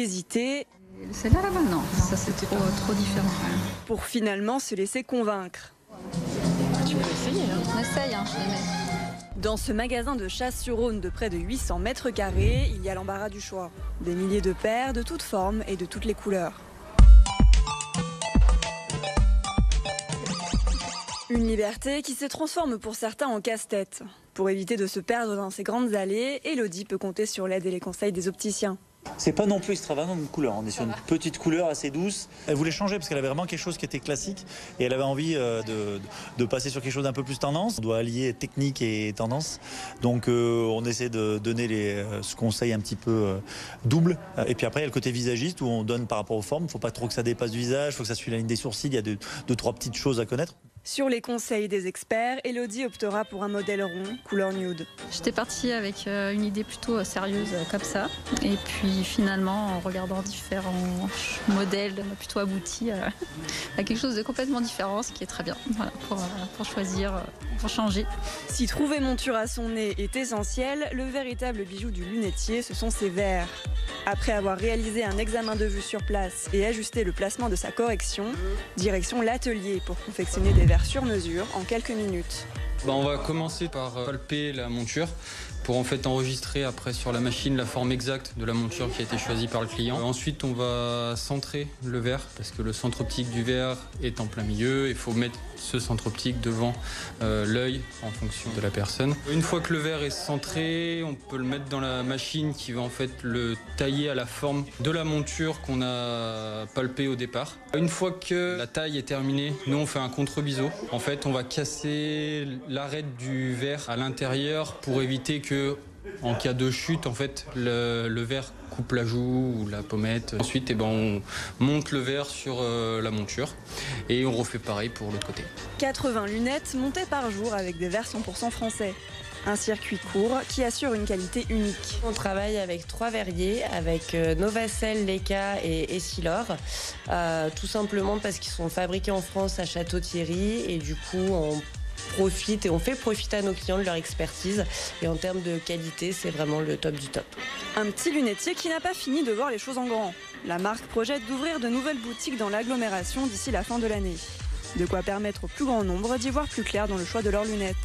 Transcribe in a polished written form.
hésiter. Celle-là, là-bas, non. Ça, c'est trop différent. Pour finalement se laisser convaincre. Tu peux essayer. On essaye, je les mets. Dans ce magasin de Chasse-sur-Rhône de près de 800 mètres carrés, il y a l'embarras du choix. Des milliers de paires de toutes formes et de toutes les couleurs. Une liberté qui se transforme pour certains en casse-tête. Pour éviter de se perdre dans ces grandes allées, Elodie peut compter sur l'aide et les conseils des opticiens. C'est pas non plus extravagant de couleur, on est sur une petite couleur assez douce. Elle voulait changer parce qu'elle avait vraiment quelque chose qui était classique et elle avait envie de passer sur quelque chose d'un peu plus tendance. On doit allier technique et tendance, donc on essaie de donner ce conseil un petit peu double. Et puis après il y a le côté visagiste où on donne par rapport aux formes, il ne faut pas trop que ça dépasse du visage, il faut que ça suive la ligne des sourcils, il y a deux, trois petites choses à connaître. Sur les conseils des experts, Elodie optera pour un modèle rond, couleur nude. J'étais partie avec une idée plutôt sérieuse comme ça. Et puis finalement, en regardant différents modèles plutôt aboutis, à quelque chose de complètement différent, ce qui est très bien pour choisir, pour changer. Si trouver monture à son nez est essentiel, le véritable bijou du lunetier, ce sont ses verres. Après avoir réalisé un examen de vue sur place et ajusté le placement de sa correction, direction l'atelier pour confectionner des verres sur mesure en quelques minutes. On va commencer par palper la monture pour en fait enregistrer après sur la machine la forme exacte de la monture qui a été choisie par le client. Ensuite, on va centrer le verre parce que le centre optique du verre est en plein milieu. Il faut mettre ce centre optique devant l'œil en fonction de la personne. Une fois que le verre est centré, on peut le mettre dans la machine qui va en fait le tailler à la forme de la monture qu'on a palpée au départ. Une fois que la taille est terminée, nous on fait un contre-biseau. En fait, on va casser l'arête du verre à l'intérieur pour éviter que, en cas de chute, en fait, le verre coupe la joue ou la pommette. Ensuite, on monte le verre sur la monture et on refait pareil pour l'autre côté. 80 lunettes montées par jour avec des verres 100% français. Un circuit court qui assure une qualité unique. On travaille avec 3 verriers, avec Novacell, Leica et Essilor, tout simplement parce qu'ils sont fabriqués en France à Château-Thierry et du coup on profite et on fait profiter à nos clients de leur expertise et en termes de qualité c'est vraiment le top du top. Un petit lunetier qui n'a pas fini de voir les choses en grand. La marque projette d'ouvrir de nouvelles boutiques dans l'agglomération d'ici la fin de l'année. De quoi permettre au plus grand nombre d'y voir plus clair dans le choix de leurs lunettes.